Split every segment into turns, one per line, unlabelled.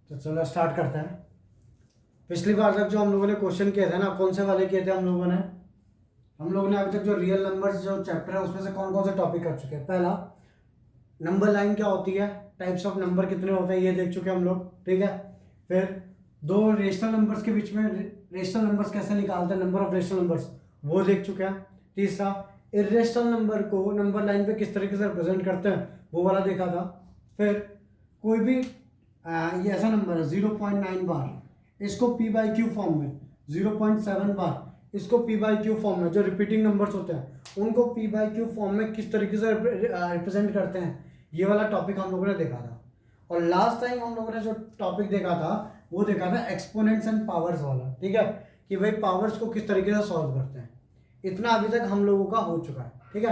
तो चलो स्टार्ट करते हैं। पिछली बार तक जो हम लोगों ने क्वेश्चन किए थे ना, कौन से वाले किए थे हम लोगों ने अभी तक जो रियल नंबर्स जो चैप्टर है उसमें से कौन कौन से टॉपिक कर चुके हैं। पहला, नंबर लाइन क्या होती है, टाइप्स ऑफ नंबर कितने होते हैं, ये देख चुके हैं हम लोग, ठीक है। फिर दो रेशनल नंबर्स के बीच में रेशनल नंबर्स कैसे निकालते हैं, नंबर ऑफ रेशनल नंबर्स, वो देख चुके हैं। तीसरा, इरेशनल नंबर को नंबर लाइन पे किस तरीके से रिप्रेजेंट करते हैं, वो वाला देखा था। फिर कोई भी ये ऐसा नंबर है 0.9 बार, इसको p बाई क्यू फॉर्म में, 0.7 बार इसको p बाई क्यू फॉर्म में, जो रिपीटिंग नंबर्स होते हैं उनको p बाई क्यू फॉर्म में किस तरीके से रिप्रेजेंट करते हैं, ये वाला टॉपिक हम लोगों ने देखा था। और लास्ट टाइम हम लोगों ने जो टॉपिक देखा था वो देखा था एक्सपोनेंट्स एंड पावर्स वाला, ठीक है, कि भाई पावर्स को किस तरीके से सॉल्व करते हैं। इतना अभी तक हम लोगों का हो चुका है, ठीक है।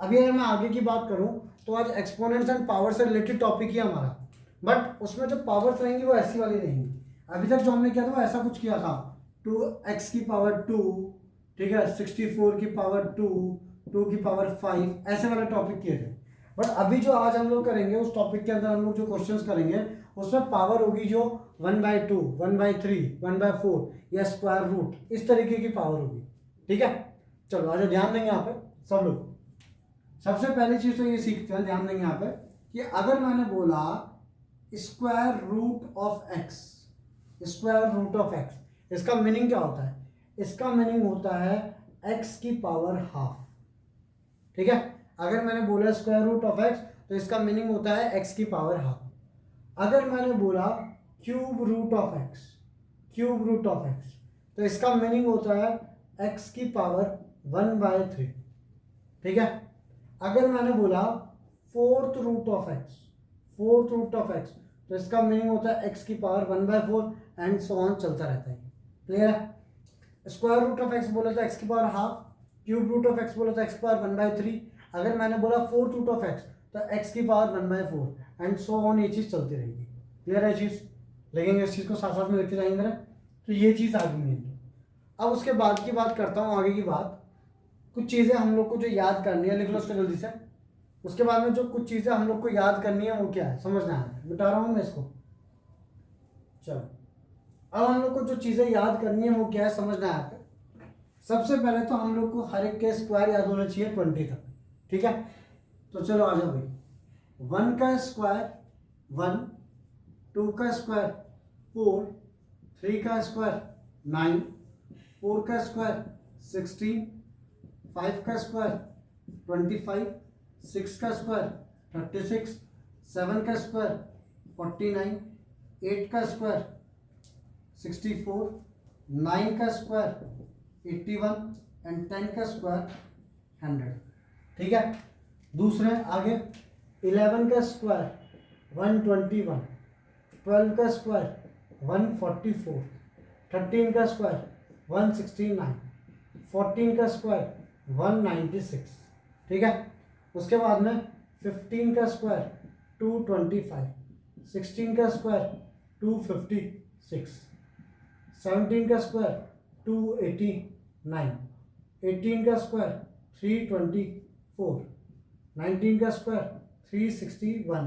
अभी अगर मैं आगे की बात करूं तो आज एक्सपोनेंट्स एंड पावर से रिलेटेड टॉपिक ही हमारा, बट उसमें जो पावर्स रहेंगी वो ऐसी वाली रहेंगी। अभी तक जो हमने किया था वो ऐसा कुछ किया था, 2x की पावर 2, ठीक है, 64 की पावर 2, 2 की पावर 5, ऐसे वाले टॉपिक किए थे। बट अभी जो आज हम लोग करेंगे उस टॉपिक के अंदर हम लोग जो क्वेश्चंस करेंगे उसमें पावर होगी जो 1/2, 1/3, 1/4 या स्क्वायर रूट, इस तरीके की पावर होगी, ठीक है। चलो आज ध्यान देंगे यहाँ पे सब लोग। सबसे पहली चीज तो ये सीखते हैं, ध्यान देंगे यहाँ पे, कि अगर मैंने बोला square root of x, square root of x, इसका मीनिंग क्या होता है? इसका मीनिंग होता है एक्स की पावर हाफ, ठीक है। अगर मैंने बोला स्क्वायर रूट ऑफ एक्स तो इसका मीनिंग होता है एक्स की पावर हाफ। अगर मैंने बोला cube root of x, cube root of x, तो इसका मीनिंग होता है एक्स की पावर 1/3, ठीक है। अगर मैंने बोला fourth root of x, fourth root of x, तो इसका मीनिंग होता है एक्स की पावर 1/4 एंड सो ऑन, चलता रहता है। क्लियर है? स्क्वायर रूट ऑफ एक्स बोला था एक्स की power half, cube root of x बोला था एक्स की पावर 1/3, अगर मैंने बोला फोर्थ रूट ऑफ एक्स तो एक्स की पावर 1/4 एंड सो ऑन, ये चीज़ चलती रहेगी। क्लियर है चीज़? लेकिन इस चीज़ को साथ साथ में लिखते जाएंगे ना, तो ये चीज़ आ गई है। अब उसके बाद की बात करता हूँ, आगे की बात, कुछ चीज़ें हम लोग को जो याद करनी है, लिख लो उसको जल्दी से। उसके बाद में जो कुछ चीज़ें हम लोग को याद करनी है वो क्या है, समझना है, मिटा रहा हूँ मैं इसको। चलो अब हम लोग को जो चीज़ें याद करनी है वो क्या है, समझना है। सबसे पहले तो हम लोग को हर एक के स्क्वायर याद होना चाहिए 20 तक, ठीक है। तो चलो आ जाओ भाई, 1 का स्क्वायर 1, 2 का स्क्वायर 4, 3 का स्क्वायर 9, 4 का स्क्वायर 16, 5 का स्क्वायर 25, 6 का स्क्वायर 36, 7 का स्क्वायर 49, 8 का स्क्वायर 64, 9 का स्क्वायर 81 एंड 10 का स्क्वायर 100, ठीक है। दूसरे आगे 11 का स्क्वायर 121, 12 का स्क्वायर 144, 13 का स्क्वायर 169, 14 का स्क्वायर 196, ठीक है। उसके बाद में 15 का स्क्वायर 225, 16 का स्क्वायर 256, 17 का स्क्वायर 289, 18 का स्क्वायर 324, 19 का स्क्वायर 361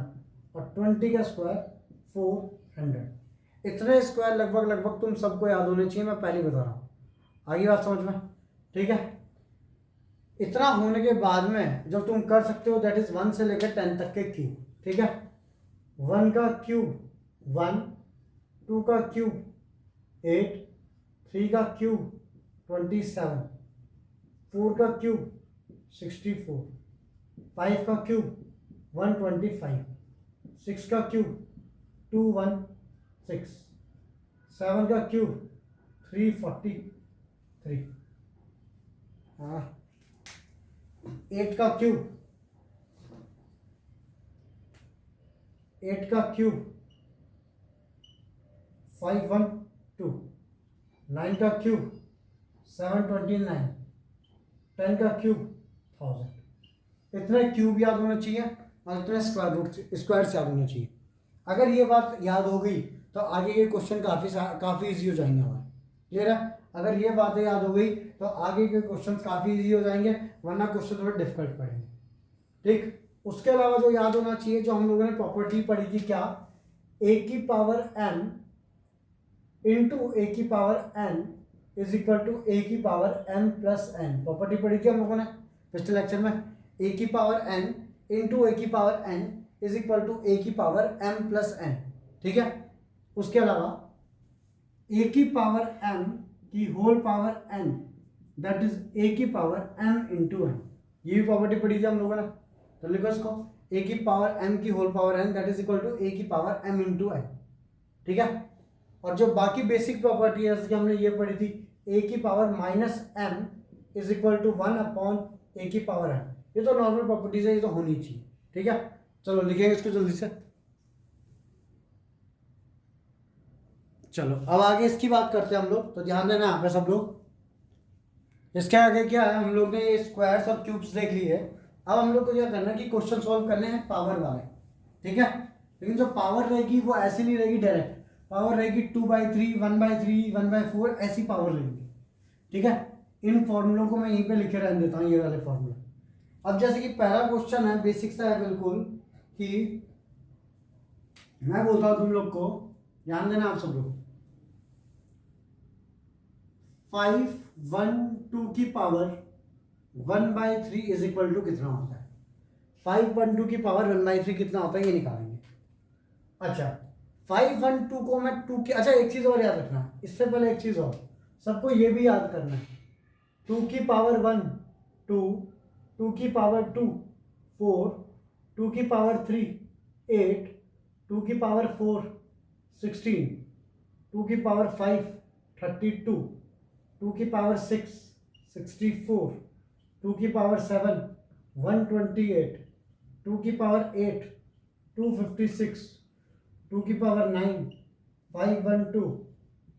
और 20 का स्क्वायर 400। इतने स्क्वायर लगभग तुम सबको याद होने चाहिए, मैं पहले बता रहा हूँ। आगे बात समझ में, ठीक है। इतना होने के बाद में जो तुम कर सकते हो दैट इज 1 से लेकर 10 तक के क्यूब, ठीक है। 1 का क्यूब 1, 2 का क्यूब 8, 3 का क्यूब 27, 4 का क्यूब 64, 5 का क्यूब 125, 6 का क्यूब 216, 7 का क्यूब 343, 8 का क्यूब 512, 9 का क्यूब 729, 10 का क्यूब 1000। इतने क्यूब याद होना चाहिए और इतने स्क्वायर रूट स्क्वायर याद होना चाहिए। अगर ये बात याद हो गई तो आगे ये क्वेश्चन काफ़ी इजी हो जाएंगे हमारे। क्लियर है? अगर ये बातें याद हो गई तो आगे के क्वेश्चन काफ़ी इजी हो जाएंगे, वरना क्वेश्चन थोड़े डिफिकल्ट पड़ेंगे, ठीक। उसके अलावा जो याद होना चाहिए, जो हम लोगों ने प्रॉपर्टी पढ़ी थी, क्या ए की पावर m इंटू ए की power n is equal to a की power m plus n। Property पढ़ी थी हम लोगों ने पिछले लेक्चर में। ए की पावर n इंटू ए की power n is equal to a की पावर m प्लस n। ठीक है, उसके अलावा ए की पावर m की whole power n that is a की पावर m इंटू n। ये भी प्रॉपर्टी पढ़ी थी हम लोगों ने, तो लिखो इसको ए की पावर m की whole power n that is equal to a की पावर m इंटू n। ठीक है, और जो बाकी बेसिक प्रॉपर्टी है जैसे हमने ये पढ़ी थी, ए की power minus m is equal to 1 upon a की पावर n। ये तो नॉर्मल प्रॉपर्टीज है, ये तो होनी चाहिए। ठीक है, चलो लिखेंगे इसको जल्दी से। चलो अब आगे इसकी बात करते हैं हम लोग, तो ध्यान देना यहाँ पे सब लोग। इसके आगे क्या है, हम लोग ने ये स्क्वायर्स और क्यूब्स देख ली है। अब हम लोग को क्या करना है कि क्वेश्चन सॉल्व करने हैं पावर वाले। ठीक है, लेकिन जो पावर रहेगी वो ऐसी नहीं रहेगी डायरेक्ट, पावर रहेगी 2/3, 1/3, 1/4 ऐसी पावर रहेगी। ठीक है, इन फॉर्मूलों को मैं यहीं पे लिखे रहने देता हूँ, ये वाले फॉर्मूले। अब जैसे कि पहला क्वेश्चन है, बेसिक सा है बिल्कुल, कि मैं बोलता हूँ तुम लोग को, ध्यान देना आप सब लोग। 512 की पावर 1/3 इज इक्वल टू कितना होता है? 512 की पावर 1/3 कितना होता है ये निकालेंगे। अच्छा, 512 को मैं 2 की, अच्छा एक चीज और याद रखना, इससे पहले एक चीज और सबको ये भी याद करना है। 2 की पावर 1 2, 2 की पावर 2 4, 2 की पावर 3 8, 2 की पावर 4 16, 2 की पावर 5 32, 2 की पावर 6 64, 2 की पावर 7 128, 2 की पावर 8 256, 2 की पावर 9 512,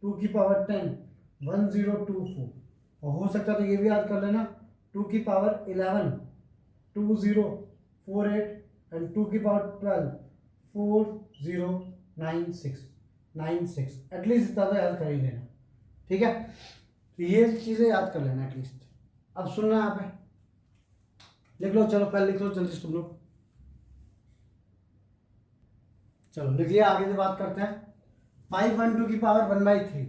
2 की पावर 10 1024। और हो सकता है तो ये भी याद कर लेना, 2 की पावर 11 2048 एंड 2 की पावर 12 4096 एटलीस्ट इतना तो याद कर ही लेना। ठीक है, तो ये चीज़ें याद कर लेना एटलीस्ट। अब सुनना यहाँ पे, लिख लो, चलो पहले लिख लो जल्दी सुन लो। चलो लिख लिया, आगे से बात करते हैं। 512 की पावर 1/3।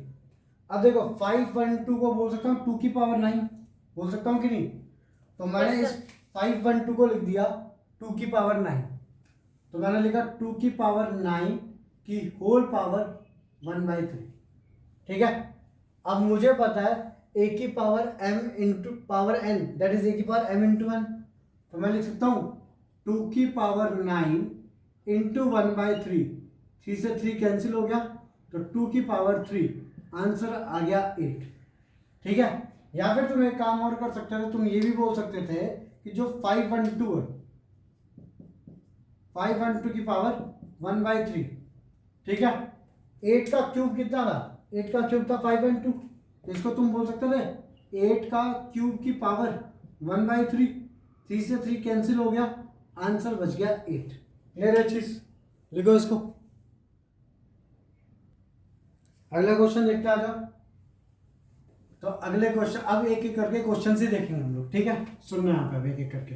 अब देखो 512 को बोल सकता हूँ 2 की पावर 9, बोल सकता हूँ कि नहीं? तो मैंने इस 512 को लिख दिया 2 की पावर 9, तो मैंने लिखा 2 की पावर 9 की होल पावर 1/3। ठीक है, अब मुझे पता है ए की power m into power n that is a की पावर m इंटू n, तो मैं लिख सकता हूँ 2 की पावर 9 इंटू 1/3। 3 से 3 कैंसिल हो गया, तो 2 की पावर 3, आंसर आ गया 8। ठीक है, या फिर तुम एक काम और कर सकते थे, तुम ये भी बोल सकते थे कि जो 512 है, 512 की पावर 1/3। ठीक है, 8 का क्यूब कितना था? 8 का क्यूब था 512, तो इसको तुम बोल सकते थे 8 का क्यूब की पावर 1/3। 3 से 3 कैंसिल हो गया, आंसर बच गया 8। क्लियर है चीज? लिखो इसको। अगला क्वेश्चन देखते आ जाओ। तो अगले क्वेश्चन, अब एक एक करके क्वेश्चन ही देखेंगे हम लोग। ठीक है, सुनना यहाँ पे अब एक एक करके।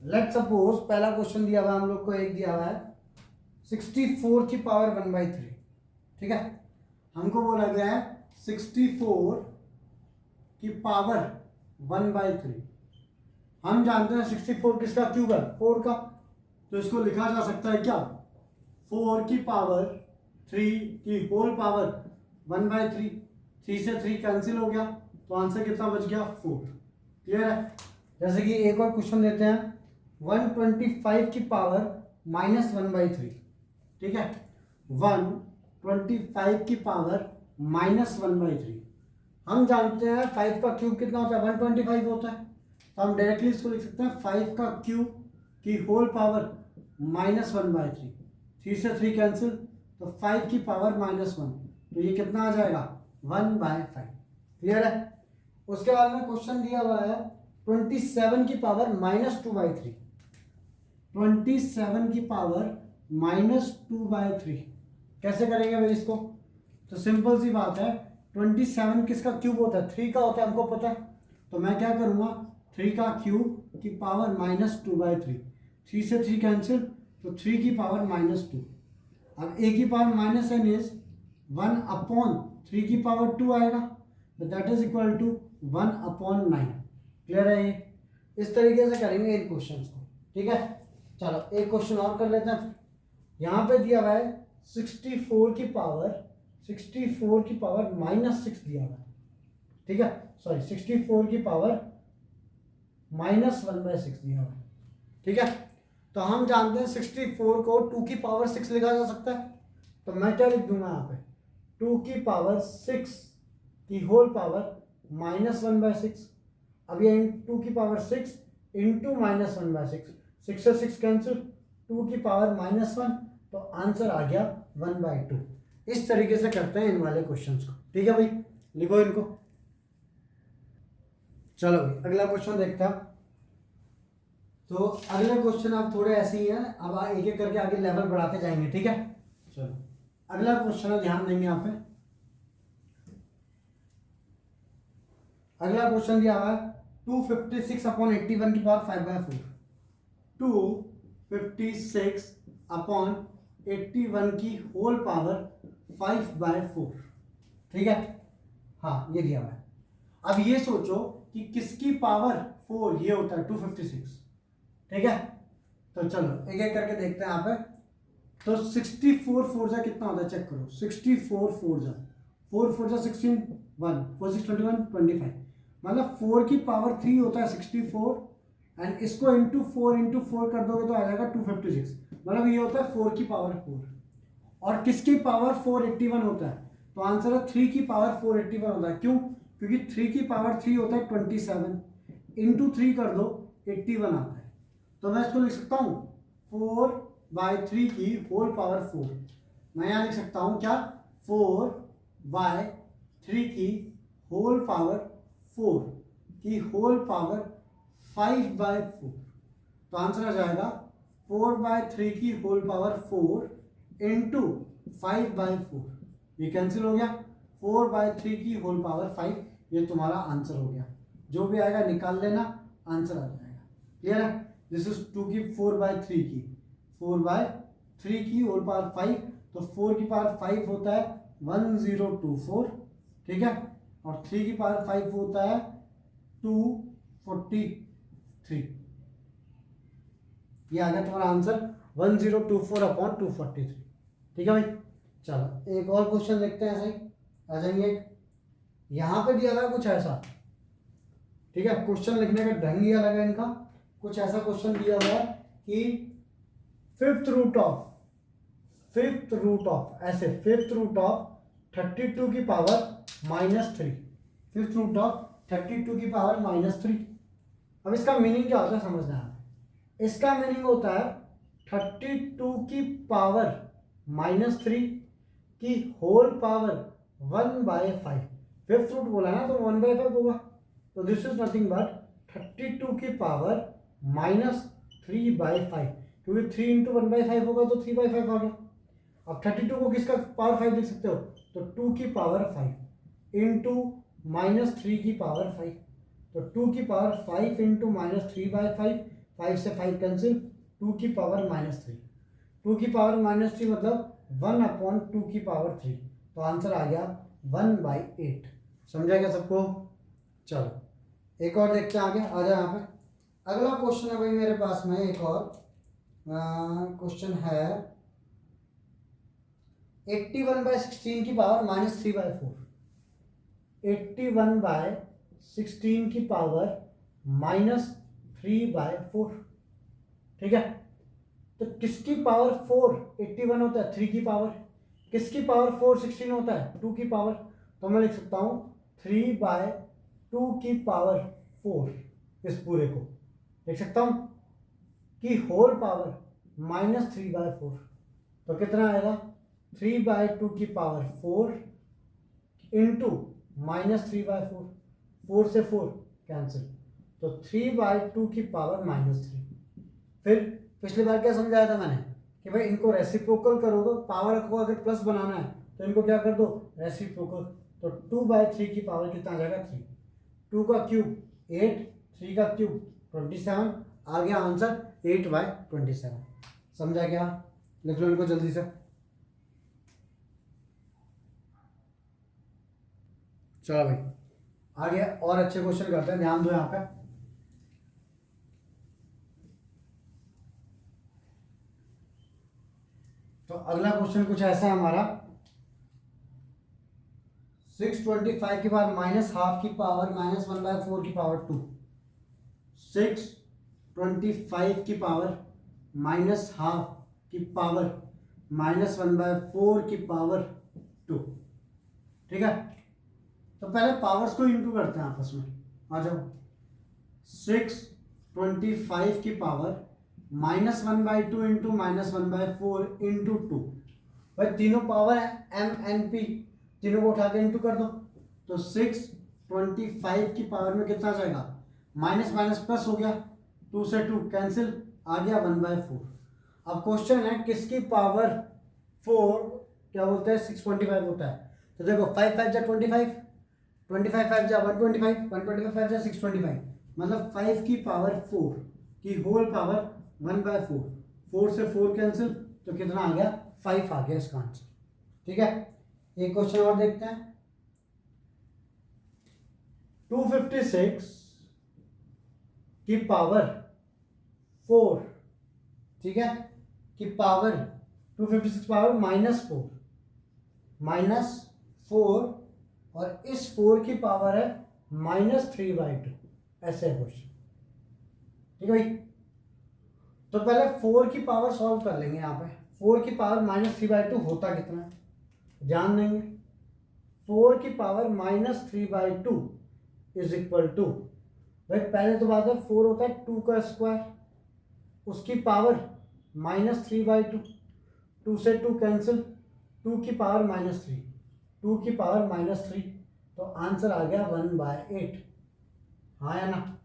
लेट सपोज पहला क्वेश्चन दिया हुआ हम लोग को, एक दिया हुआ है 64 की पावर 1/3। ठीक है, हमको बोला गया है 64 की पावर 1/3। हम जानते हैं 64 किसका क्यूब है? 4 का, तो इसको लिखा जा सकता है क्या? 4 की पावर 3 की होल पावर 1/3। 3 से 3 कैंसिल हो गया, तो आंसर कितना बच गया? 4। क्लियर है? जैसे कि एक और क्वेश्चन देते हैं 125 की पावर -1/3। ठीक है, 125 की पावर -1/3। हम जानते हैं 5 का क्यूब कितना होता है? 125 होता है, तो हम डायरेक्टली इसको लिख सकते हैं 5 का क्यूब की होल पावर -1/3। 3 से 3 कैंसिल, तो 5 की पावर -1, तो ये कितना आ जाएगा? 1/5। क्लियर है? उसके बाद में क्वेश्चन दिया हुआ है 27 की पावर -2/3। 27 की पावर -2/3 कैसे करेंगे भाई इसको? तो सिंपल सी बात है, 27 किसका क्यूब होता है? 3 का होता है, हमको पता है। तो मैं क्या करूँगा, 3 का क्यूब की पावर -2/3। 3 से 3 कैंसिल, तो 3 की पावर -2। अब a की पावर -n इज 1/3 की पावर 2 आएगा, तो that is equal to 1/9। Clear है ये? इस तरीके से करेंगे इन क्वेश्चंस को। ठीक है, चलो एक क्वेश्चन और कर लेते हैं। यहाँ पे दिया हुआ है 64 की पावर -6 दिया हुआ है। ठीक है, सॉरी 64 की पावर -1/6 दिया हुआ है। ठीक है, तो हम जानते हैं 64 को 2 की पावर 6 लिखा जा सकता है। तो मैं क्या लिख दूंगा यहाँ पे, 2 की पावर 6 की होल पावर -1/6। अब ये 2 की पावर 6 इंटू -1/6, 6 से 6 कैंसिल, 2 की पावर -1, तो आंसर आ गया 1/2। इस तरीके से करते हैं इन वाले क्वेश्चंस को। ठीक है भाई, लिखो इनको। चलो भाई अगला क्वेश्चन देखते हैं। तो अगले क्वेश्चन आप थोड़े ऐसे ही हैं, अब एक एक करके आगे लेवल बढ़ाते जाएंगे। ठीक है, चलो अगला क्वेश्चन है, ध्यान देंगे यहाँ पे। अगला क्वेश्चन दिया हुआ है 256/81 की पावर 5/4। 256/81 की होल पावर 5/4। ठीक है, हाँ ये दिया हुआ है। अब ये सोचो कि किसकी पावर 4 ये होता है 256। ठीक है, तो चलो एक एक करके देखते हैं यहाँ पे। तो 64 4 जा कितना होता है चेक करो। 64 4 जा 16 1 4 6 21 25, मतलब 4 की पावर 3 होता है 64, एंड इसको इंटू 4 कर दोगे तो आ जाएगा 256। मतलब ये होता है 4 की पावर 4। और किसकी पावर 481 होता है, तो आंसर है 3 की पावर 481 होता है। क्यों? क्योंकि 3 की पावर 3 होता है 27, इंटू 3 कर दो 81 आता है। तो मैं इसको लिख सकता हूँ 4/3 की होल पावर 4। मैं यहाँ लिख सकता हूँ क्या, 4/3 की होल पावर 4 की होल पावर 5/4। तो आंसर आ जाएगा 4/3 की होल पावर 4 इंटू 5/4। ये कैंसिल हो गया, 4/3 की होल पावर 5, ये तुम्हारा आंसर हो गया। जो भी आएगा निकाल लेना, आंसर आ जाएगा। क्लियर है? दिस इज 2 की 4/3 की 4/3 की होल पावर 5, तो 4 की पावर 5 होता है 1024। ठीक है, और 3 की पावर 5 होता है 243। ये आ गया तुम्हारा आंसर 1024/243। ठीक है भाई, चलो एक और क्वेश्चन देखते हैं। ऐसे ही आ जाएंगे। यहां पे दिया हुआ है कुछ ऐसा। ठीक है, क्वेश्चन लिखने का ढंग ही अलग है इनका। कुछ ऐसा क्वेश्चन दिया हुआ है कि फिफ्थ रूट ऑफ 32 की पावर -3। फिफ्थ रूट ऑफ 32 की पावर -3। अब इसका मीनिंग क्या होता है समझना है। इसका मीनिंग होता है 32 की पावर -3 की होल पावर 1/5। फिफ्थ रूट बोला ना, तो 1/5 होगा। तो दिस इज नथिंग बट 32 की पावर -3/5, क्योंकि 3 इंटू 1/5 होगा तो 3/5 आ गया। अब 32 को किसका पावर 5 लिख सकते हो, तो 2 की पावर 5 इंटू -3 की पावर 5। तो 2 की पावर 5 इंटू -3/5, 5 से 5 कैंसिल, 2 की पावर -3। 2 की पावर -3 मतलब 1/2 की पावर 3। तो आंसर आ गया 1/8। समझा क्या सबको? चलो एक और देखते हैं आगे। आ जाए यहाँ पे। अगला क्वेश्चन है भाई मेरे पास में एक और क्वेश्चन है 81/16 की पावर -3/4। 81/16 की पावर -3/4। ठीक है, तो किसकी पावर 4 81 होता है 3 की पावर, किसकी पावर 4 16 होता है 2 की पावर। तो मैं लिख सकता हूँ 3/2 की पावर 4। इस पूरे को लिख सकता हूँ कि होल पावर -3/4। तो कितना आएगा, 3/2 की पावर 4 इंटू -3/4। 4 से 4 कैंसिल, तो 3/2 की पावर -3। फिर पिछली बार क्या समझाया था मैंने कि भाई इनको रेसिप्रोकल करोगे, पावर को अगर प्लस बनाना है तो इनको क्या कर दो, रेसिप्रोकल। तो 2/3 की पावर कितना आ जाएगा 3। 2 का क्यूब 8, 3 का क्यूब 27, आ गया आंसर 8/27। समझा क्या? लिख लो इनको जल्दी से। चलो भाई आगे और अच्छे क्वेश्चन करते हैं, ध्यान दो यहाँ पे। तो अगला क्वेश्चन कुछ ऐसा है हमारा, 625 की पावर माइनस हाफ की पावर माइनस 1/4 की पावर 2। 625 की पावर माइनस हाफ की पावर माइनस 1/4 की पावर 2। ठीक है, तो पहले पावर्स को इंटू करते हैं आपस में। आ जाओ, 625 की पावर -1/2 इंटू -1/4 इंटू 2। भाई तीनों पावर है MNP, तीनों को उठा के इंटू कर दो। तो 625 की पावर में कितना जाएगा, माइनस माइनस प्लस हो गया, 2 से 2 कैंसिल, आ गया 1/4। अब क्वेश्चन है किसकी पावर 4 क्या बोलते हैं 625 होता है। तो देखो 5 5 जा 25, 25 5 जा 125, 125 5 जा 625, मतलब 5 की पावर 4 की होल पावर 1/4। 4 से 4 कैंसिल, तो कितना आ गया 5 आ गया इसका आंसर। ठीक है, एक क्वेश्चन और देखते हैं। 256 की पावर 4, ठीक है, की पावर 256 पावर -4 और इस 4 की पावर है -3/2, ऐसे है क्वेश्चन। ठीक है भाई, तो पहले 4 की पावर सॉल्व कर लेंगे। यहाँ पे 4 की पावर -3/2 होता कितना है, ध्यान देंगे। 4 की पावर -3/2 इज इक्वल टू, भाई पहले तो बात है 4 होता है 2 का स्क्वायर, उसकी पावर -3/2, 2 से 2 कैंसिल, 2 की पावर -3, 2 की पावर -3, तो आंसर आ गया 1/8। हाँ या ना?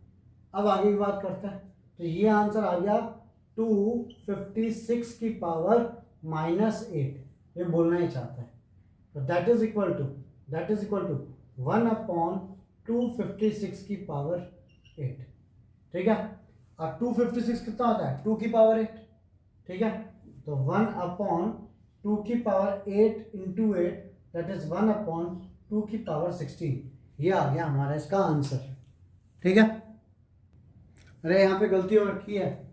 अब आगे की बात करते हैं। तो ये आंसर आ गया 256 की पावर -8, ये बोलना ही चाहता है। तो दैट इज इक्वल टू 1/256 की पावर 8। ठीक है, अब 256 कितना होता है 2 की पावर 8। ठीक है, तो 1/2 की पावर 8 इंटू 8, दैट इज 1/2 की पावर 16। ये आ गया हमारा इसका आंसर। ठीक है, अरे यहाँ पे गलती हो रखी है,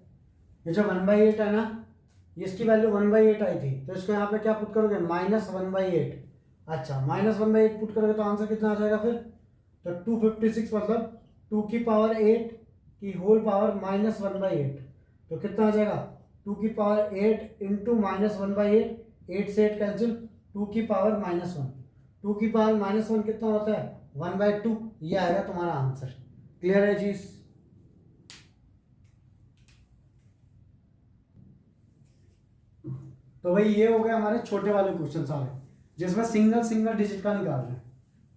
ये जो 1/8 है ना, इसकी वैल्यू 1/8 आई थी, तो इसको यहाँ पे क्या पुट करोगे -1/8। अच्छा, -1/8 पुट करोगे तो आंसर कितना आ जाएगा फिर, तो 256 मतलब 2 की पावर 8 की होल पावर -1/8, तो कितना आ जाएगा 2 की पावर 8 इंटू -1/8, 8 से 8 कैंसिल, 2 की पावर -1, 2 की पावर -1 कितना होता है 1/2। ये आएगा तुम्हारा आंसर। क्लियर है जी? तो भाई ये हो गए हमारे छोटे वाले क्वेश्चन सारे, जिसमें सिंगल डिजिट का निकाल रहे हैं।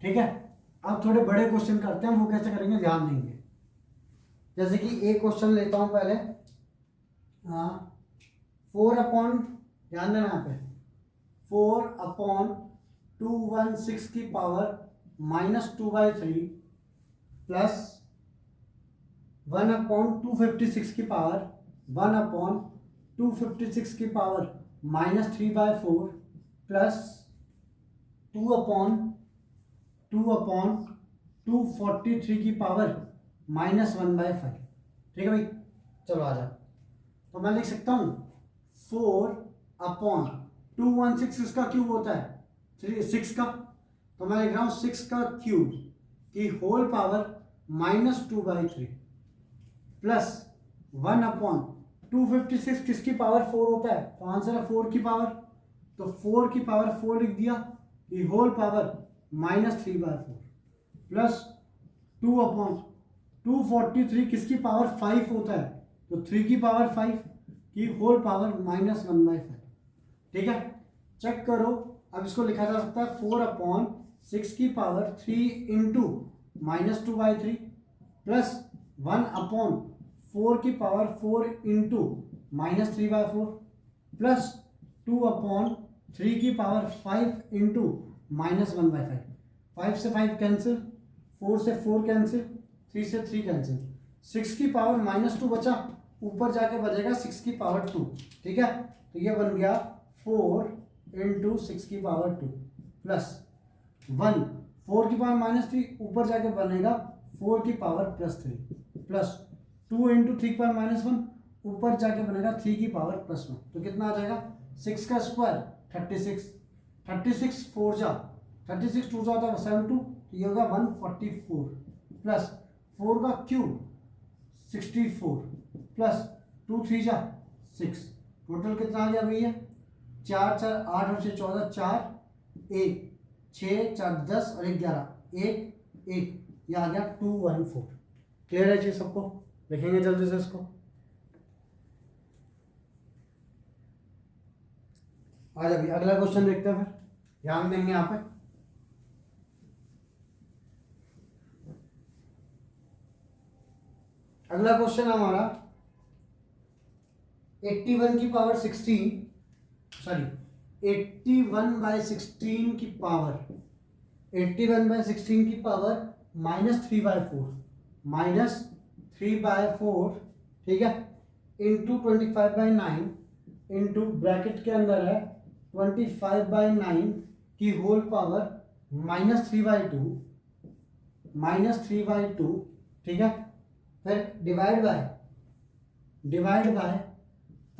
ठीक है, अब थोड़े बड़े क्वेश्चन करते हैं, वो कैसे करेंगे ध्यान देंगे। जैसे कि एक क्वेश्चन लेता हूं पहले, 4/, ध्यान देना यहाँ पे, 4/216 की पावर -2/3 प्लस 1/256 की पावर 1/256 की पावर -3/4 प्लस 2/243 की पावर -1/5। ठीक है भाई, चलो आ जाओ। तो मैं लिख सकता हूँ 4/216 इसका क्यूब होता है 6 का, तो मैं लिख रहा हूँ 6 का क्यूब की होल पावर -2/3 प्लस 1/256 किसकी पावर 4 होता है, तो आंसर है 4 की पावर, तो 4 की पावर 4 लिख दिया कि होल पावर -3/4 प्लस 2/243 किसकी पावर 5 होता है, तो 3 की पावर 5 की होल पावर -1/5। ठीक है, चेक करो। अब इसको लिखा जा सकता है 4/6 की पावर 3 इंटू -2/3 प्लस 1/4 की पावर 4 इंटू -3/4 प्लस 2/3 की पावर 5 इंटू -1/5। 5 से 5 कैंसिल, 4 से 4 कैंसिल, 3 से 3 कैंसिल, 6 की पावर -2 बचा, ऊपर जाके बचेगा 6 की पावर 2, ठीक है। तो ये बन गया 4 इंटू 6 की पावर 2 प्लस 1, 4 की पावर -3, ऊपर जाके बनेगा 4 की पावर +3 प्लस 2 इंटू 3 की पावर -1, ऊपर जाके बनेगा 3 की पावर +1। तो कितना आ जाएगा 6 का स्क्वायर 36, 36 4 जा 36 2 जा होता है 72, तो ये होगा 144 प्लस 4 का क्यूब 64 प्लस 2 3 जा 6, टोटल कितना आ गया भैया 4 4 8 और 6 14, 4 1 6 4 10 और 1 11 1 1, ये आ गया 214। क्लियर है चीज सबको? लिखेंगे जल्दी से इसको। आज अभी अगला क्वेश्चन देखते हैं, फिर ध्यान देंगे यहाँ पे। अगला क्वेश्चन हमारा 81 की पावर 16, सॉरी 81/16 की पावर, 81/16 की पावर -3/4, -3/4, ठीक है, इंटू 25/9 इंटू ब्रैकेट के अंदर है 25/9 की होल पावर -3/2, -3/2, ठीक है, फिर डिवाइड बाय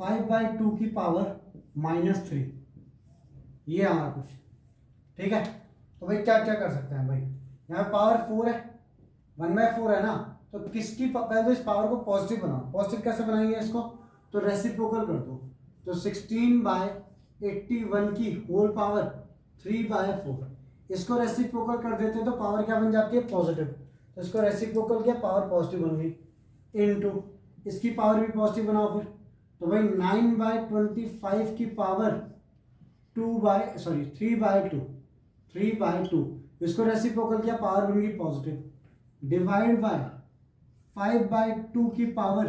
5/2 की पावर -3, ये हमारा क्वेश्चन, ठीक है। तो भाई क्या क्या कर सकते हैं भाई, यहाँ पावर 4 है, 1/4 है ना, तो किसकी पहले तो इस पावर को पॉजिटिव बनाओ। पॉजिटिव कैसे बनाएंगे इसको, तो रेसिप्रोकल कर दो, तो 16/81 की होल पावर 3/4, इसको रेसिप्रोकल कर देते तो पावर क्या बन जाती है पॉजिटिव, तो इसको रेसिप्रोकल किया पावर पॉजिटिव बन गई, इनटू इसकी पावर भी पॉजिटिव बनाओ फिर, तो भाई 9/25 की पावर 3/2, इसको रेसिप्रोकल किया पावर बन गई पॉजिटिव, डिवाइड बाय 5/2 की पावर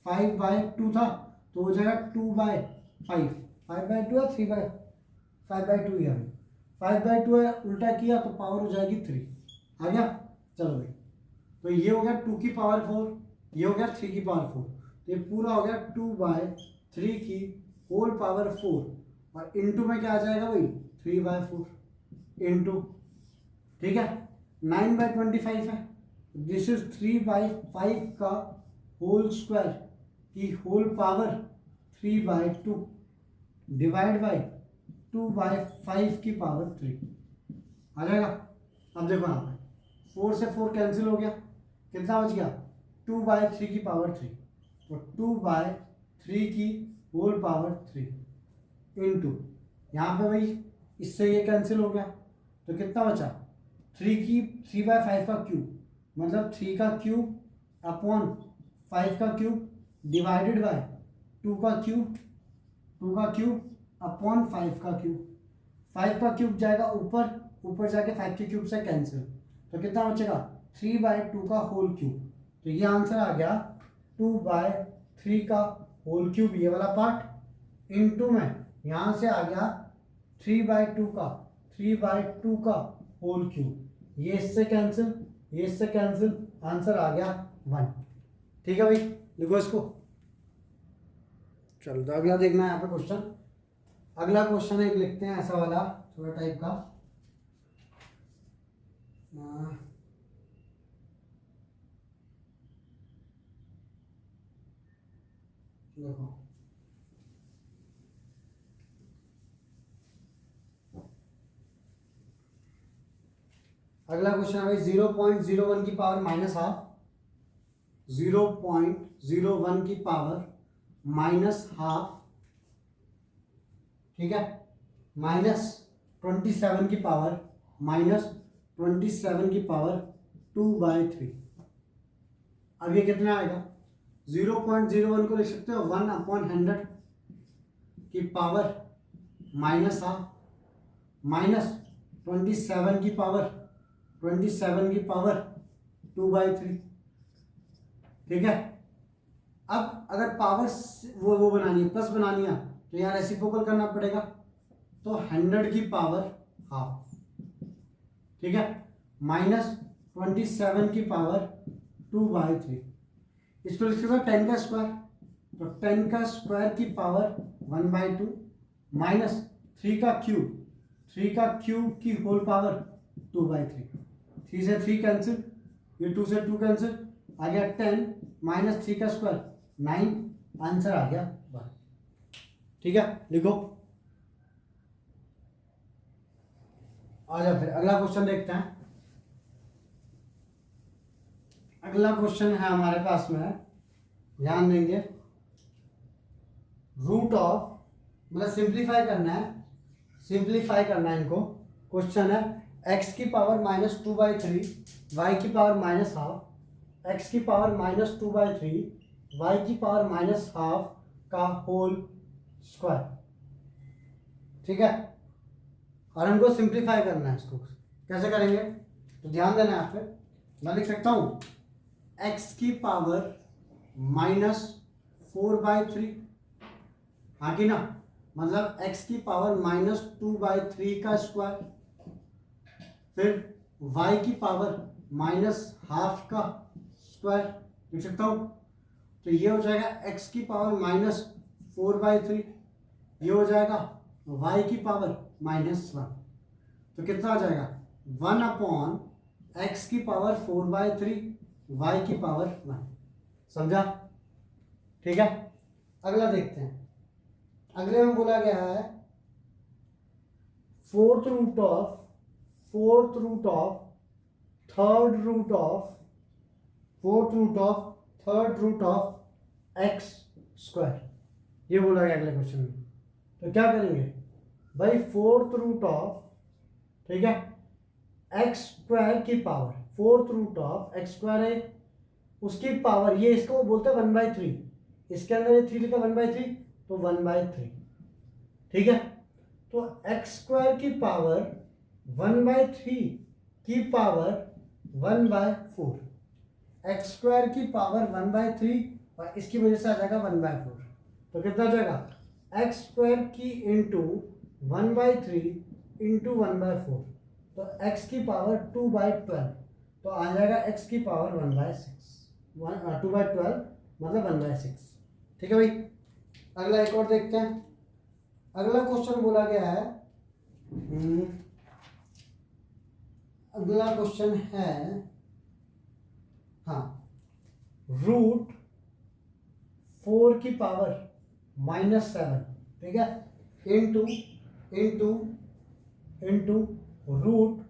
5/2 था, तो हो जाएगा 2/5, 5/2 है 5/2 ही है, 5/2 है, उल्टा किया तो पावर हो जाएगी 3, आ गया। चलो भाई, तो ये हो गया 2 की पावर 4, ये हो गया 3 की पावर 4, तो ये पूरा हो गया 2/3 की होल पावर 4, और इनटू में क्या आ जाएगा भाई 3/4 इनटू, ठीक है, 9/25 है, दिस इज 3/5 का होल स्क्वायर की होल पावर 3/2 डिवाइड बाय 2/5 की पावर 3, आ जाएगा। अब देखो यहाँ पे 4 से 4 कैंसिल हो गया, कितना बच गया 2/3 की पावर 3, तो 2/3 की होल पावर 3 इंटू, यहाँ पे भाई इससे ये कैंसिल हो गया, तो कितना बचा 3/5 का क्यूब, मतलब 3 का क्यूब अपॉन 5 का क्यूब डिवाइडेड बाय 2 का क्यूब अपॉन 5 का क्यूब, 5 का क्यूब जाएगा ऊपर जाके 5 के क्यूब से कैंसिल, तो कितना बचेगा 3/2 का होल क्यूब, तो ये आंसर आ गया 2/3 का होल क्यूब, ये वाला पार्ट, इनटू में यहाँ से आ गया 3/2 का होल क्यूब, ये इससे कैंसिल, आंसर आ गया 1, ठीक है भाई, लिखो इसको। चलो तो अगला देखना है यहाँ पे क्वेश्चन, अगला क्वेश्चन एक लिखते हैं ऐसा वाला थोड़ा टाइप का, देखो अगला क्वेश्चन है भाई 0.01 की पावर -1/2, 0.01 की पावर -1/2, ठीक है, -27 की पावर 2/3, अब ये कितना आएगा 0.01 को लिख सकते हो 1/100 की पावर -1/2 -27 की पावर 2/3, ठीक है। अब अगर पावर वो बनानी है प्लस बनानी है, तो यहाँ रेसिप्रोकल करना पड़ेगा, तो 100 की पावर हाफ, ठीक है, -27 की पावर 2/3, इसको लिख सकते हो 10 का स्क्वायर, तो 10 का स्क्वायर की पावर 1/2 माइनस 3 का क्यूब की होल पावर 2/3। 3 से 3 कैंसिल, ये 2 से 2 कैंसिल, आ गया 10 माइनस 3 का स्क्वायर 9, आंसर आ गया 1। ठीक है, लिखो। आ जाओ फिर अगला क्वेश्चन देखते हैं। अगला क्वेश्चन है हमारे पास में, ध्यान देंगे, रूट ऑफ, मतलब सिंप्लीफाई करना है इनको। क्वेश्चन है x की पावर -2/3 y की पावर -12, x की पावर -2/3 y की पावर -12 का होल स्क्वायर। ठीक है, और हमको सिंप्लीफाई करना है इसको। कैसे करेंगे तो ध्यान देना है यहाँ पे। मैं लिख सकता हूँ x की पावर -4/3, हाँ कि ना, मतलब x की पावर -2/3 का स्क्वायर, फिर y की पावर -12 का स्क्वायर लिख सकता हूँ। तो ये हो जाएगा x की पावर -4/3, ये हो जाएगा y की पावर -1। तो कितना आ जाएगा 1/x की पावर 4/3 y की पावर 1। समझा? ठीक है, अगला देखते हैं। अगले में बोला गया है fourth root of third root of x square, ये बोला गया अगले क्वेश्चन में। तो क्या करेंगे भाई, फोर्थ रूट ऑफ, ठीक है, एक्स स्क्वायर की power, fourth root of x square है उसकी पावर, ये इसको बोलते हैं 1/3, इसके अंदर ये 3 लिखा 1/3, तो 1/3। ठीक है, तो एक्स स्क्वायर की पावर 1/3 की पावर 1/4, एक्स स्क्वायर की पावर 1/3 और इसकी वजह से आ जाएगा 1/4। तो कितना आ जाएगा एक्स स्क्वायर की इंटू 1/3 इंटू 1/4, तो एक्स की पावर 2/12, तो आ जाएगा एक्स की पावर 1/6, 2/12 मतलब 1/6। ठीक है भाई, अगला एक और देखते हैं। अगला क्वेश्चन बोला गया है, अगला क्वेश्चन है, हाँ, रूट 4 की पावर -7, ठीक है, इंटू रूट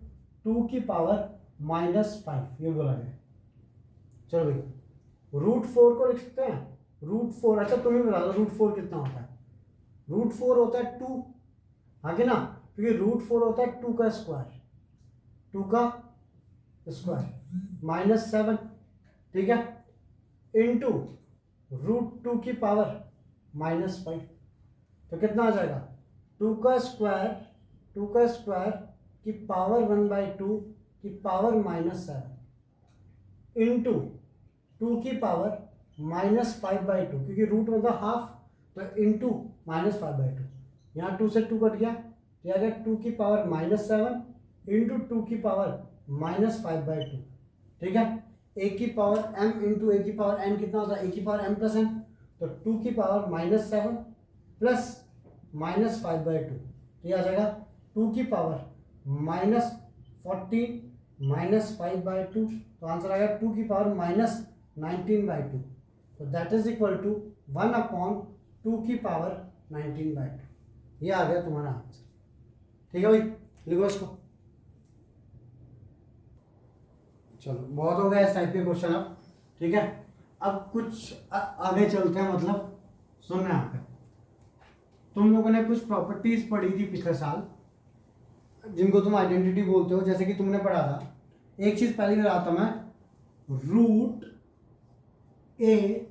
2 की पावर -5, ये बोला गया। चलो भाई, रूट 4 को लिख सकते हैं, रूट 4, अच्छा तुम ही बता दो रूट 4 कितना होता है। रूट 4 होता है 2, हाँ कि ना, क्योंकि रूट 4 होता है 2 का स्क्वायर, -7, ठीक है, इंटू रूट 2 की पावर -5, तो कितना आ जाएगा 2 का स्क्वायर की पावर 1/2 की पावर -7 इंटू 2 की पावर -5/2, क्योंकि रूट मतलब हाफ, तो इंटू -5/2, यहाँ 2 से 2 कट गया, तो आ गया 2 की पावर -7 इंटू 2 की पावर -5/2। ठीक है, a की पावर m इंटू a की पावर n कितना होता है, a की पावर m प्लस n, तो 2 की पावर -7 प्लस -5/2, तो ये आ जाएगा 2 की पावर -14 -5/2, तो आंसर आ गया 2 की पावर -19/2, तो दैट इज इक्वल टू 1/2 की पावर 19/2। ये आ गया तुम्हारा आंसर। ठीक है भाई, लिखो इसको। चलो बहुत हो गया इस टाइप के क्वेश्चन अब। ठीक है, अब कुछ आगे चलते हैं, मतलब सुनना यहाँ पे। तुम लोगों ने कुछ प्रॉपर्टीज पढ़ी थी पिछले साल, जिनको तुम आइडेंटिटी बोलते हो, जैसे कि तुमने पढ़ा था, एक चीज पहले बताता मैं, root a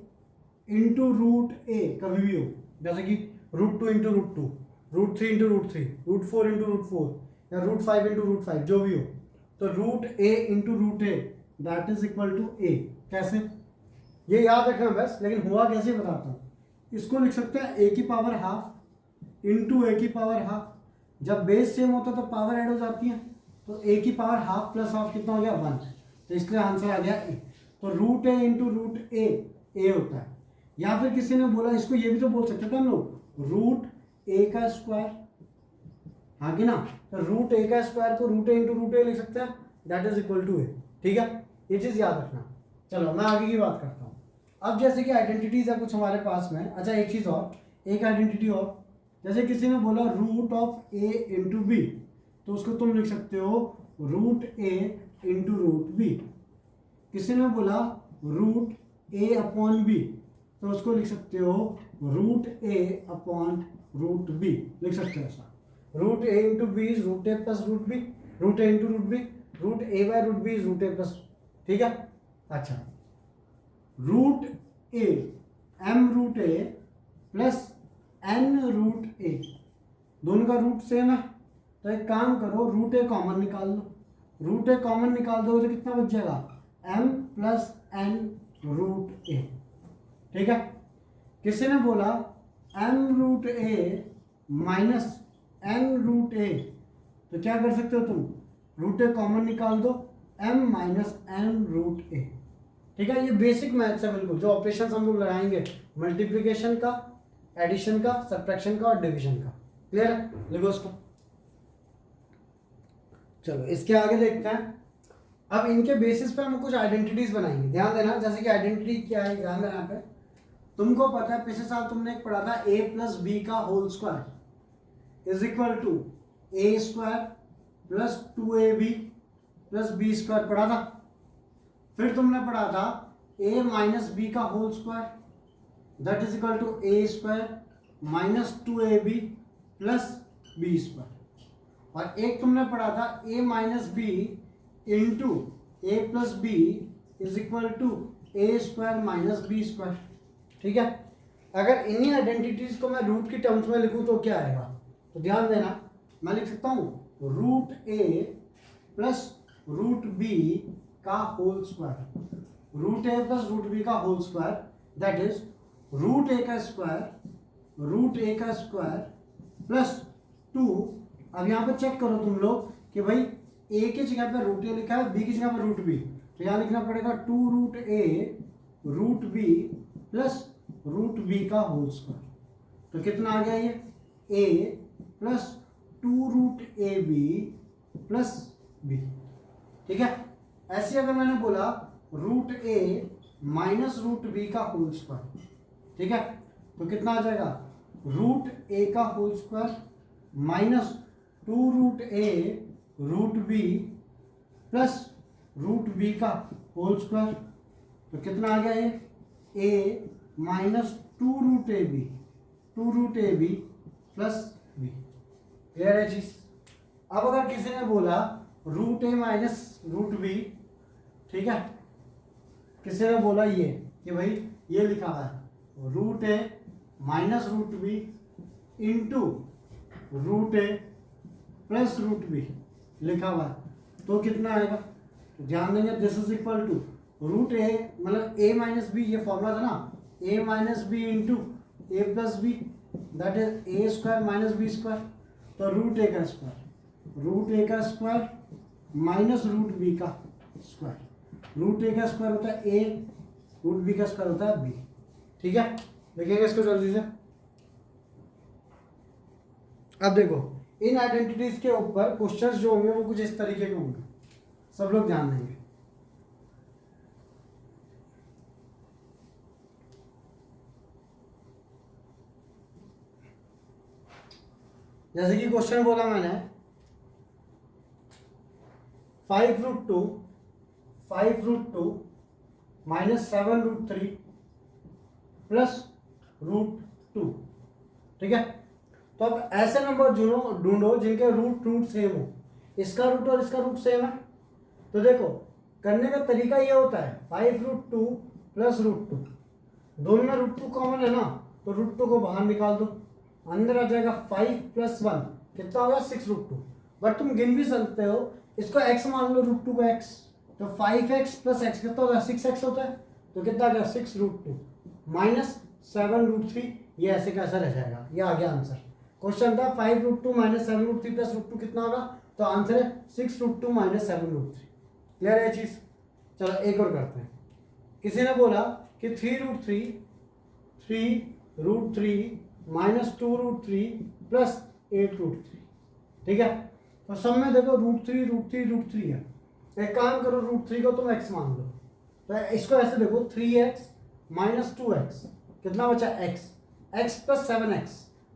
into root a कभी भी हो, जैसे कि root 2 into root 2, root 3 into root 3, root 4 into root 4, या रूट 5 इंटू रूट 5, जो भी हो, तो root a into root a that is equal to a. कैसे, ये याद रखना बस, लेकिन हुआ कैसे बताता हूँ। इसको लिख सकते हैं ए की पावर हाफ इंटू ए की पावर हाफ, जब बेस सेम होता है तो पावर ऐड हो जाती है, तो ए की पावर हाफ प्लस हाफ कितना हो गया 1, तो इसलिए आंसर आ गया ए। तो रूट ए इंटू रूट ए होता है, या फिर किसी ने बोला इसको ये भी तो बोल सकते थे हम लोग रूट ए का स्क्वायर, हाँ कि ना, तो रूट ए का स्क्वायर को रूट ए इंटू रूट ए लिख सकते हैं, दैट इज इक्वल टू ए। ठीक है, ये चीज याद रखना। चलो मैं आगे की बात करता हूँ। अब जैसे कि आइडेंटिटीज है कुछ हमारे पास में, अच्छा एक चीज और, एक आइडेंटिटी और, जैसे किसी ने बोला root of a into b, तो उसको तुम लिख सकते हो root a into root b. किसी ने बोला रूट ए अपॉन बी, तो उसको लिख सकते हो root a upon root b, लिख सकते हो ऐसा। Root a into b is root a plus root b, root a into root b, root a by root b is root a plus, ठीक है। अच्छा, root a M root a plus N root a, दोनों का root same है, तो एक काम करो रूट ए कॉमन निकाल लो, रूट ए कॉमन निकाल दो तो कितना बच जाएगा, एम प्लस एन रूट ए। ठीक है, किसी ने बोला एम रूट ए माइनस एन रूट ए, तो क्या कर सकते हो तुम, रूट ए कॉमन निकाल दो, एम माइनस एन रूट ए। ठीक है, ये बेसिक मैथ्स है बिल्कुल, जो ऑपरेशन हम लोग लगाएंगे मल्टीप्लिकेशन का, एडिशन का, सब्ट्रैक्शन का और डिवीजन का। क्लियर है, लिखो उसको। चलो इसके आगे देखते हैं। अब इनके बेसिस पे हम कुछ आइडेंटिटीज बनाएंगे, ध्यान देना। जैसे कि आइडेंटिटी क्या है, ध्यान देना पे, तुमको पता है पिछले साल तुमने एक पढ़ा था a प्लस बी का whole square is equal to A square plus 2ab plus B square पढ़ा था। फिर तुमने पढ़ा था a माइनस बी का whole square that is equal to A square minus 2ab plus B square. और एक तुमने पढ़ा था a minus B into A plus B is equal to A square minus B square. ठीक है, अगर इन्हीं आइडेंटिटीज को मैं रूट की टर्म्स में लिखूं तो क्या आएगा, तो ध्यान देना, मैं लिख सकता हूं root a plus root b का whole square, root a plus root b का whole square that is root a का स्क्वायर प्लस 2। अब यहाँ पे चेक करो तुम लोग कि भाई ए की जगह पे रूट ए लिखा है, बी की जगह पे रूट बी, तो यहाँ लिखना पड़ेगा 2 root a root b plus root b का होल स्क्वायर। तो कितना आ गया ये, a plus 2 root A B plus b. ठीक है, ऐसे अगर मैंने बोला रूट ए माइनस रूट बी का होल स्क्वायर, ठीक है, तो कितना आ जाएगा, रूट ए का whole square minus 2 root a root b plus root b का होल स्क्वायर, तो कितना आ गया ये, ए minus 2 root A B plus B. Clear है चीज। अब अगर किसी ने बोला रूट ए माइनस रूट बी, ठीक है, किसी ने बोला ये कि भाई ये लिखा हुआ है root A minus root b into root a plus root b लिखा हुआ है, तो कितना आएगा, तो ध्यान देंगे this is equal to root a, मतलब ए माइनस बी, ये फॉर्मूला था ना, a minus B into A plus b that is A square minus B square. तो रूट ए का स्क्वायर माइनस रूट बी का स्क्वायर, रूट ए का square होता है ए, रूट बी का स्क्वायर होता है बी। ठीक है, देखेंगे इसको जल्दी से। अब देखो इन आइडेंटिटीज के ऊपर क्वेश्चंस जो होंगे वो कुछ इस तरीके के होंगे, सब लोग ध्यान देंगे। जैसे कि क्वेश्चन बोला मैंने 5 root 2 minus 7 root 3 plus root 2। ठीक है, तो अब ऐसे नंबर ढूंढो जिनके रूट सेम हो, इसका रूट और इसका रूट सेम है। तो देखो करने का तरीका ये होता है 5 रूट 2 प्लस रूट 2, दोनों में रूट 2 कॉमन है ना, तो रूट 2 को बाहर निकाल दो, अंदर आ जाएगा 5 प्लस 1 कितना होगा 6 रूट 2। बट तुम गिन भी सकते हो, इसको x मान लो, रूट 2 को x, तो 5x प्लस x कितना होता है 6x होता है, तो कितना आ गया 6 रूट 2 माइनस 7 रूट 3, ये ऐसे कैसा रह जाएगा, ये आ गया आंसर। क्वेश्चन था 5 root 2 minus 7 root 3 plus root 2 कितना होगा, तो आंसर है 6 रूट 2 माइनस 7 रूट 3। क्लियर है चीज। चलो एक और करते हैं। किसी ने बोला कि 3 रूट 3 3√3 माइनस 2√3 प्लस 8√3। ठीक है, तो सब में देखो √3 है। एक काम करो, √3 को तुम x मान लो, तो इसको ऐसे देखो 3x माइनस 2x कितना बचा x, x प्लस 7x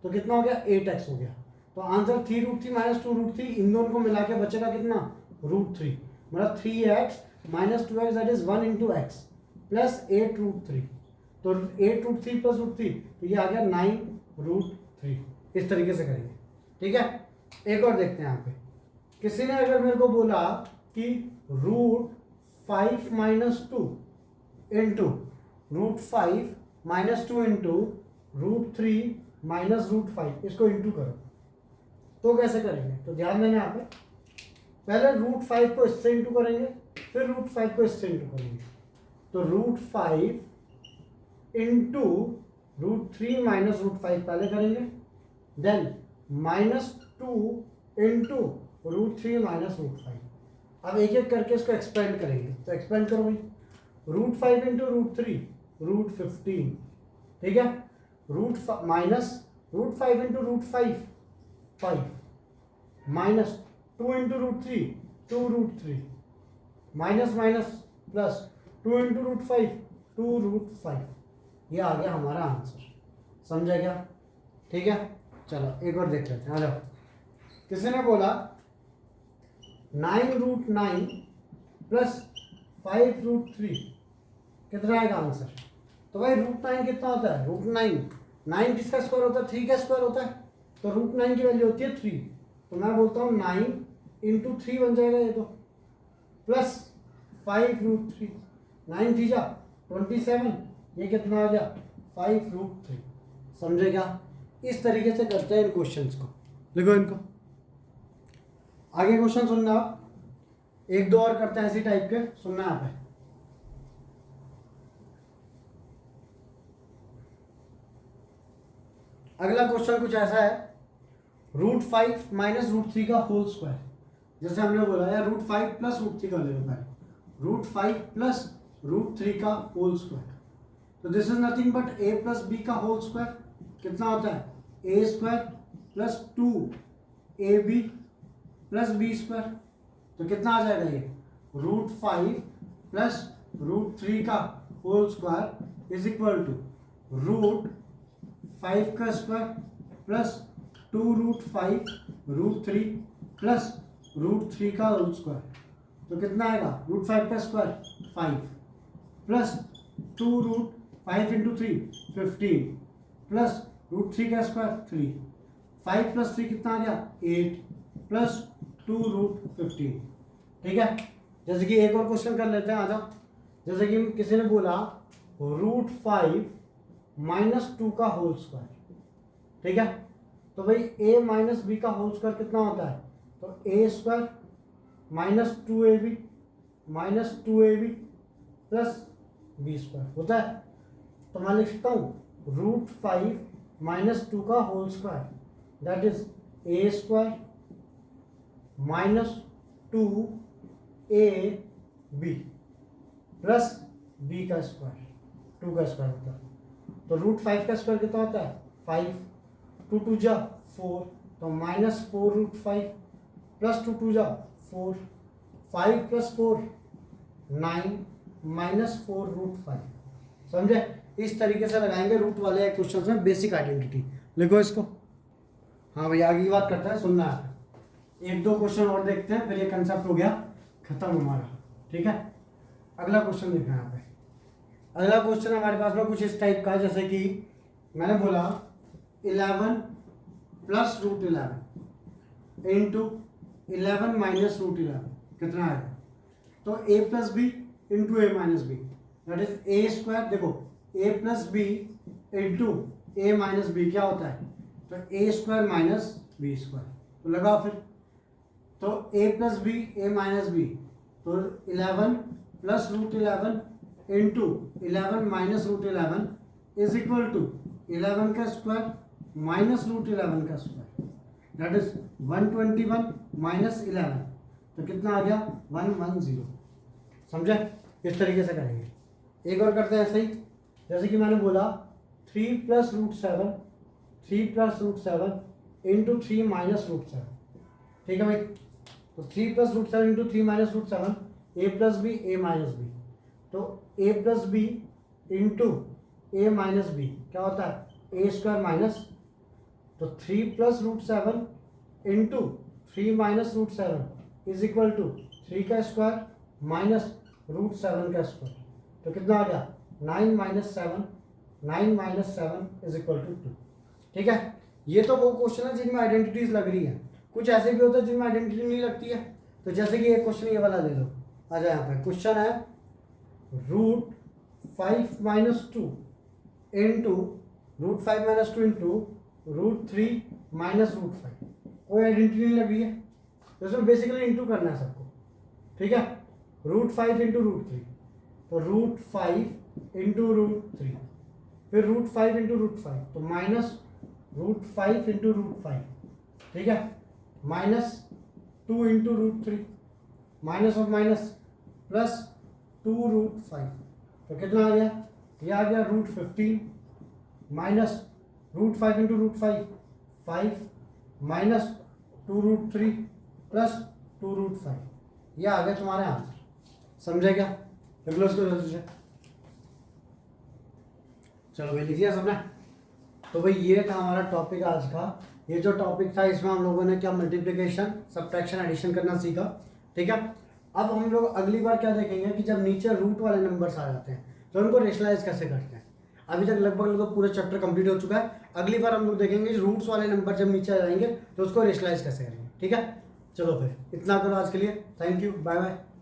तो कितना हो गया 8x हो गया। तो आंसर 3√3 माइनस 2√3 इन दोनों को मिला के बचेगा कितना √3, मतलब 3x minus 2x that is 1 into x plus 8√3। तो 8√3 प्लस √3 तो ये आ गया 9√3। इस तरीके से करेंगे। ठीक है, एक और देखते हैं यहाँ पे। किसी ने अगर मेरे को बोला कि √5 minus 2 into √5 minus 2 into √3 minus √5 इसको इंटू करो, तो कैसे करेंगे? तो ध्यान देना यहाँ पे, पहले √5 को इससे इंटू करेंगे, फिर √5 को इससे इंटू करेंगे। तो √5 इंटू √3 माइनस √5 पहले करेंगे, देन माइनस 2 इंटू √3 माइनस √5। अब एक एक करके इसको एक्सपेंड करेंगे, तो एक्सपेंड करो भाई। √5 इंटू √3 √15। ठीक है, minus √5 into √5 5 minus 2 into √3 2√3 minus minus plus 2 into √5 2√5। ये आ गया हमारा आंसर। समझा क्या? ठीक है, चलो एक और देख लेते हैं। हेलो, किसी ने बोला 9√9 प्लस 5√3 कितना आएगा आंसर? तो भाई √9 कितना होता है? √9 किसका स्क्वायर होता है? 3 का स्क्वायर होता है। तो √9 की वैल्यू होती है 3। तो मैं बोलता हूँ 9 इंटू 3 बन जाएगा ये, तो प्लस 5√3। 9 थी जा 27, ये कितना आ गया 5√3। समझे क्या? इस तरीके से करते हैं इन क्वेश्चंस को। लिखो इनको, आगे क्वेश्चन सुनना। एक दो और करते हैं ऐसी टाइप के, सुनना यहाँ पे। अगला क्वेश्चन कुछ ऐसा है, √5 माइनस √3 का होल स्क्वायर। जैसे हमने बोला यार √5 प्लस √3 का ले लो पहले, √5 प्लस √3 का होल स्क्वायर। तो this is nothing but a plus B का होल स्क्वायर। कितना होता है? a square plus 2ab plus B square. तो कितना आ जाएगा ये? √5 प्लस √3 का whole square is equal to √5 का स्क्वायर प्लस 2√5 √3 प्लस √3 का होल स्क्वायर। तो कितना आएगा? √5 का स्क्वायर 5 प्लस 2√5 इंटू 3 15 प्लस √3 का स्क्वायर 3। 5 प्लस 3 कितना आ गया? 8 प्लस 2√15। ठीक है, जैसे कि एक और क्वेश्चन कर लेते हैं, आ जाओ। जैसे कि किसी ने बोला √5 माइनस 2 का होल स्क्वायर। ठीक है, तो भाई a माइनस बी का होल स्क्वायर कितना होता है? तो a square minus 2ab plus B square होता है। तो मैं लिख सकता हूँ √5 माइनस 2 का whole square that is a square minus 2ab plus b का स्क्वायर, 2 का स्क्वायर होता है। तो √5 का स्क्वायर कितना होता है? 5, 2 2 जा 4, तो माइनस 4√5 प्लस 2 2 जा 4, 5 प्लस 4 9 माइनस 4√5। समझे? इस तरीके से लगाएंगे रूट वाले क्वेश्चन में बेसिक आइडेंटिटी। लिखो इसको। हाँ भैया, आगे की बात करते हैं, सुनना है। एक दो क्वेश्चन और देखते हैं, फिर ये कंसेप्ट हो गया खत्म हमारा। ठीक है, अगला क्वेश्चन देखना है यहाँ पे। अगला क्वेश्चन हमारे पास में कुछ इस टाइप का, जैसे कि मैंने बोला 11 प्लस √11 इंटू 11 माइनस √11 कितना आएगा? तो a plus B into A minus B that is A square. देखो a plus B into A minus B क्या होता है? तो A square minus B square. तो लगाओ फिर, तो a plus B A minus B, तो 11 plus √11 into 11 minus √11 is equal to 11 का स्क्वायर माइनस √11 का स्क्वायर दैट इज 121 माइनस 11। तो कितना आ गया? 110। समझे? इस तरीके से करेंगे। एक और करते हैं ऐसे ही, जैसे कि मैंने बोला 3+√7 इंटू 3 माइनस रूट 7। ठीक है भाई, तो 3+√7 into 3 minus root 7, A plus B A minus B. तो A plus B into A minus B क्या होता है, ए स्क्वायर माइनस, तो 3+√7 into 3 minus root 7 is equal to 3 का स्क्वायर माइनस √7 का स्क्वायर। तो कितना आ गया, 9 माइनस 7 इज इक्वल टू 2। ठीक है, ये तो वो क्वेश्चन है जिनमें आइडेंटिटीज लग रही है। कुछ ऐसे भी होते हैं जिनमें आइडेंटिटी नहीं लगती है। तो जैसे कि एक क्वेश्चन ये वाला ले लो, आ जाए यहाँ पे। क्वेश्चन है √5 - 2 इंटू √5 - 2 इंटू √3 माइनस √5। कोई आइडेंटिटी नहीं लग रही है, तो इसमें बेसिकली इंटू करना है सबको। ठीक है, √5 इंटू √3, तो √5 इंटू √3, फिर √5 इंटू √5, तो माइनस √5 इंटू √5। ठीक है, minus 2 into √3, minus of minus plus 2√5। तो कितना आ गया, ये आ गया √15 माइनस √5 इंटू √5 5 माइनस 2√3 प्लस 2√5। ये आ गया तुम्हारे आंसर। समझे क्या? लिख लो इसको जल्दी से। चलो भाई लिख लिया सबने। तो भाई ये था हमारा टॉपिक आज का। ये जो टॉपिक था इसमें हम लोगों ने क्या मल्टीप्लिकेशन, सब्ट्रैक्शन, एडिशन करना सीखा। ठीक है, अब हम लोग अगली बार क्या देखेंगे कि जब नीचे रूट वाले नंबर्स आ जाते हैं तो उनको रेशनलाइज कैसे करते हैं। अभी तक लगभग पूरा चैप्टर कंप्लीट हो चुका है। अगली बार हम लोग देखेंगे रूट्स वाले नंबर जब नीचे आ जाएंगे तो उसको रेशनलाइज कैसे करेंगे। ठीक है, चलो फिर इतना करो आज के लिए। Thank you, bye bye.